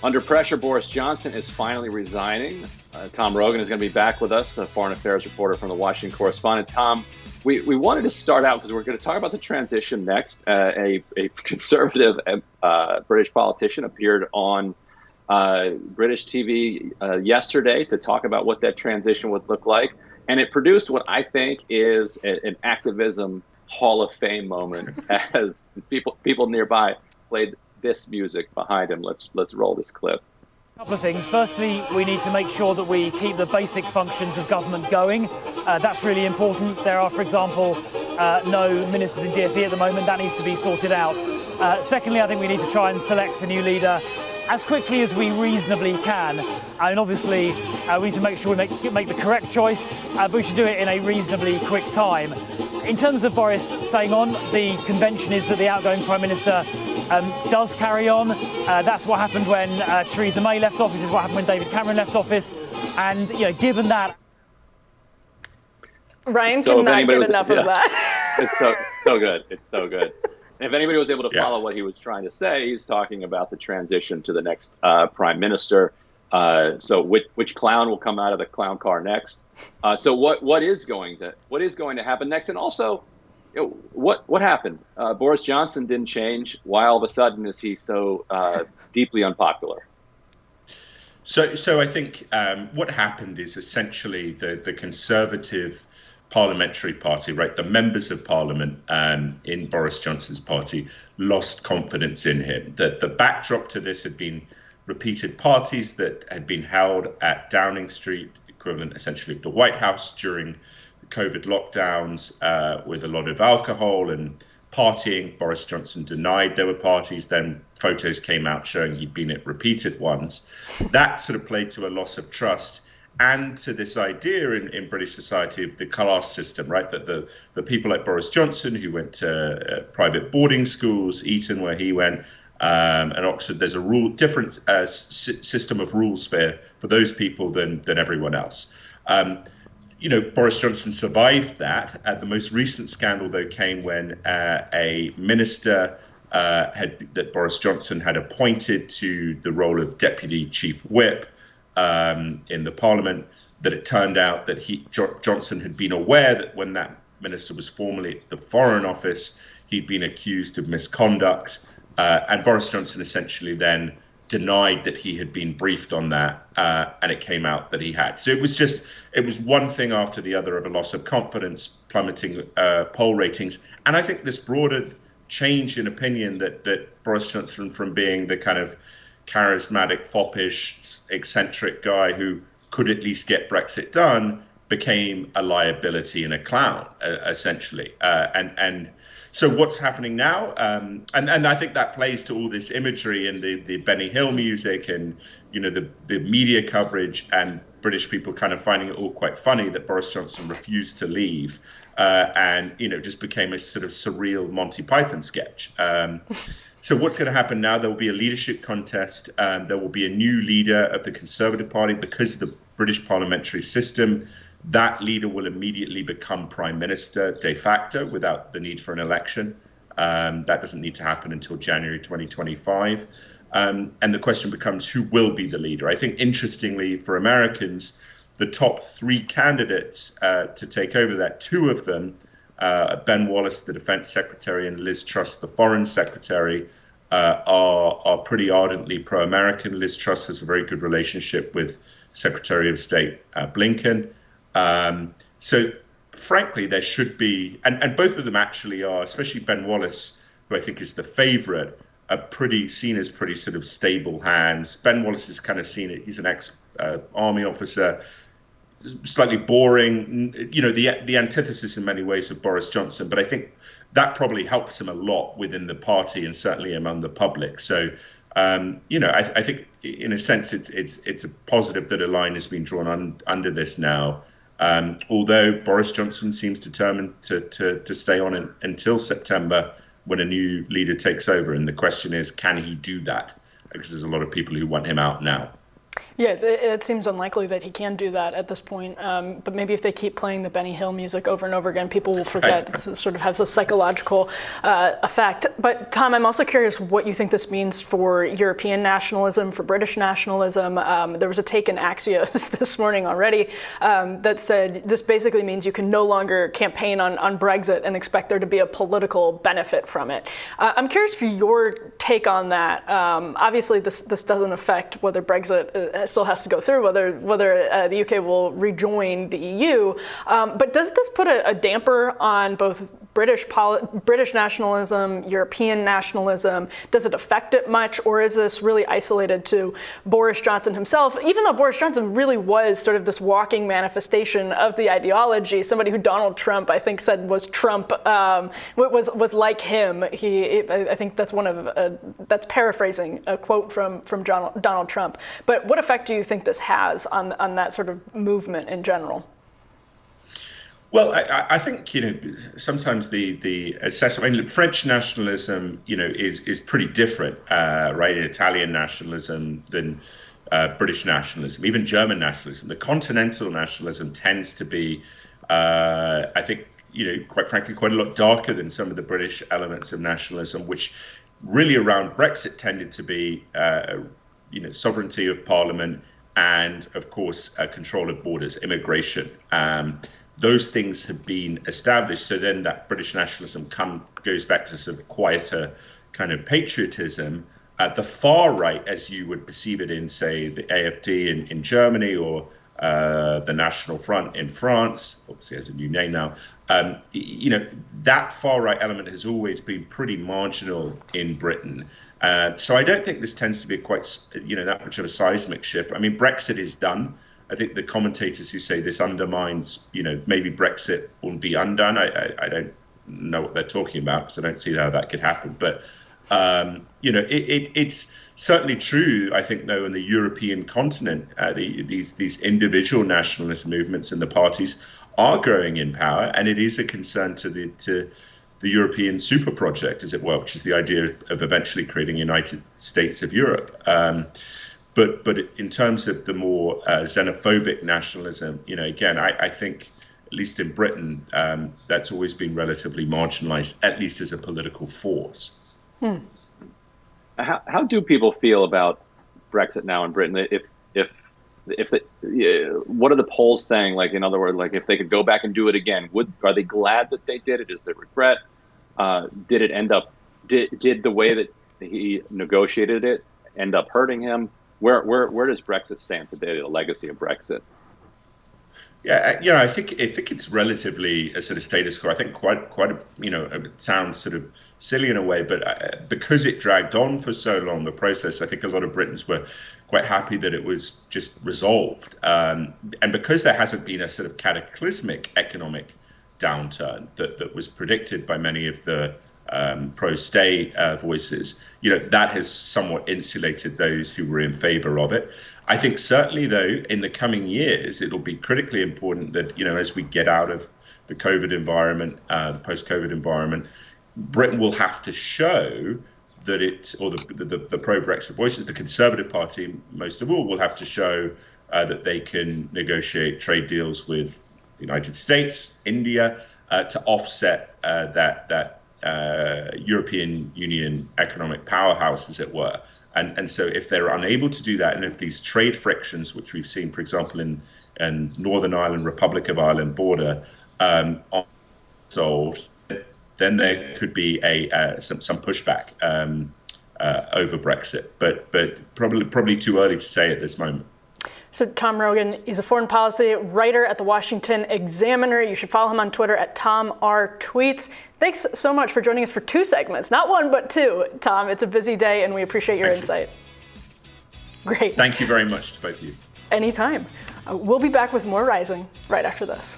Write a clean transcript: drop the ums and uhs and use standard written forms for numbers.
Under pressure, Boris Johnson is finally resigning. Tom Rogan is going to be back with us, a foreign affairs reporter from the Washington Correspondent. Tom, we wanted to start out because we're going to talk about the transition next. A conservative British politician appeared on British TV yesterday to talk about what that transition would look like. And it produced what I think is an activism Hall of Fame moment as people nearby played this music behind him. Let's roll this clip. A couple of things. Firstly, we need to make sure that we keep the basic functions of government going. That's really important. There are, for example, no ministers in DfE at the moment. That needs to be sorted out. Secondly, I think we need to try and select a new leader as quickly as we reasonably can. And obviously, we need to make sure we make the correct choice, but we should do it in a reasonably quick time. In terms of Boris staying on, the convention is that the outgoing Prime Minister does carry on. That's what happened when Theresa May left office, is what happened when David Cameron left office. And, given that... Ryan cannot get enough of that. It's so good. It's so good. And if anybody was able to follow what he was trying to say, he's talking about the transition to the next Prime Minister. So which clown will come out of the clown car next? So what is going to happen next? And also, what happened? Boris Johnson didn't change. Why all of a sudden is he so deeply unpopular? So I think what happened is essentially the Conservative Parliamentary Party, right? The members of Parliament in Boris Johnson's party lost confidence in him. That the backdrop to this had been repeated parties that had been held at Downing Street, equivalent essentially of the White House during COVID lockdowns, with a lot of alcohol and partying. Boris Johnson denied there were parties. Then photos came out showing he'd been at repeated ones. That sort of played to a loss of trust and to this idea in British society of the class system, right? That the people like Boris Johnson, who went to private boarding schools, Eton, where he went, and Oxford, there's a different system of rules for those people than everyone else. Boris Johnson survived that. The most recent scandal, though, came when a minister that Boris Johnson had appointed to the role of deputy chief whip in the Parliament, that it turned out that Johnson had been aware that when that minister was formerly at the Foreign Office, he'd been accused of misconduct. And Boris Johnson essentially then denied that he had been briefed on that, and it came out that he had. So it was one thing after the other of a loss of confidence, plummeting poll ratings. And I think this broader change in opinion that Boris Johnson, from being the kind of charismatic, foppish, eccentric guy who could at least get Brexit done, became a liability and a clown, essentially. And so what's happening now? And I think that plays to all this imagery and the Benny Hill music and, the media coverage and British people kind of finding it all quite funny that Boris Johnson refused to leave and, just became a sort of surreal Monty Python sketch. So what's going to happen now? There will be a leadership contest. There will be a new leader of the Conservative Party because of the British parliamentary system. That leader will immediately become prime minister de facto without the need for an election. That doesn't need to happen until January 2025. And the question becomes, who will be the leader? I think, interestingly, for Americans, the top three candidates to take over that, two of them, Ben Wallace, the defense secretary, and Liz Truss, the foreign secretary, are pretty ardently pro-American. Liz Truss has a very good relationship with Secretary of State Blinken. So frankly, there should be, and both of them actually are, especially Ben Wallace, who I think is the favorite, are seen as pretty sort of stable hands. Ben Wallace is kind of seen, he's an ex-army officer, slightly boring, the antithesis in many ways of Boris Johnson, but I think that probably helps him a lot within the party and certainly among the public. So, I think in a sense, it's a positive that a line has been drawn under this now. Although Boris Johnson seems determined to stay on until September when a new leader takes over. And the question is, can he do that? Because there's a lot of people who want him out now. Yeah, it seems unlikely that he can do that at this point. But maybe if they keep playing the Benny Hill music over and over again, people will forget. It sort of has a psychological effect. But Tom, I'm also curious what you think this means for European nationalism, for British nationalism. There was a take in Axios this morning already that said this basically means you can no longer campaign on Brexit and expect there to be a political benefit from it. I'm curious for your take on that. Obviously, this doesn't affect whether Brexit still has to go through, whether the UK will rejoin the EU. But does this put a damper on both British nationalism, European nationalism? Does it affect it much, or is this really isolated to Boris Johnson himself? Even though Boris Johnson really was sort of this walking manifestation of the ideology, somebody who Donald Trump, I think, said was Trump, was like him. I think that's that's paraphrasing a quote from Donald Trump. But what effect do you think this has on that sort of movement in general? Well, I think, sometimes the assessment, I mean, French nationalism, is pretty different, right? Italian nationalism than British nationalism, even German nationalism. The continental nationalism tends to be, I think, quite frankly, quite a lot darker than some of the British elements of nationalism, which really around Brexit tended to be, sovereignty of parliament and, of course, control of borders, immigration. Those things have been established. So then that British nationalism goes back to sort of quieter kind of patriotism. The far right, as you would perceive it in, say, the AfD in Germany or the National Front in France, obviously has a new name now, that far right element has always been pretty marginal in Britain. So I don't think this tends to be quite, that much of a seismic shift. I mean, Brexit is done. I think the commentators who say this undermines, maybe Brexit won't be undone. I don't know what they're talking about because I don't see how that could happen. But, it's certainly true, I think, though, in the European continent, these individual nationalist movements and the parties are growing in power. And it is a concern to the European super project, as it were, which is the idea of eventually creating a United States of Europe. But in terms of the more xenophobic nationalism, again, I think, at least in Britain, that's always been relatively marginalized, at least as a political force. How do people feel about Brexit now in Britain? What are the polls saying? Like, in other words, like if they could go back and do it again, are they glad that they did it? Is there regret? Did it end up? Did the way that he negotiated it end up hurting him? Where does Brexit stand today? The legacy of Brexit. Yeah, I think it's relatively a sort of status quo. I think quite a, it sounds sort of silly in a way, but because it dragged on for so long, the process, I think a lot of Britons were quite happy that it was just resolved. And because there hasn't been a sort of cataclysmic economic downturn that was predicted by many of the pro-stay voices, that has somewhat insulated those who were in favor of it. I think certainly, though, in the coming years, it'll be critically important that, as we get out of the COVID environment, the post-COVID environment, Britain will have to show that the pro-Brexit voices, the Conservative Party, most of all, will have to show that they can negotiate trade deals with the United States, India, to offset that European Union economic powerhouse, as it were. And so if they're unable to do that, and if these trade frictions, which we've seen, for example, in Northern Ireland, Republic of Ireland border, are solved, then there could be some pushback over Brexit. But probably too early to say at this moment. So Tom Rogan, he's a foreign policy writer at the Washington Examiner. You should follow him on Twitter at TomRTweets. Thanks so much for joining us for 2 segments, not 1, but 2. Tom, it's a busy day and we appreciate your insight. Great. Thank you very much to both of you. Anytime. We'll be back with more Rising right after this.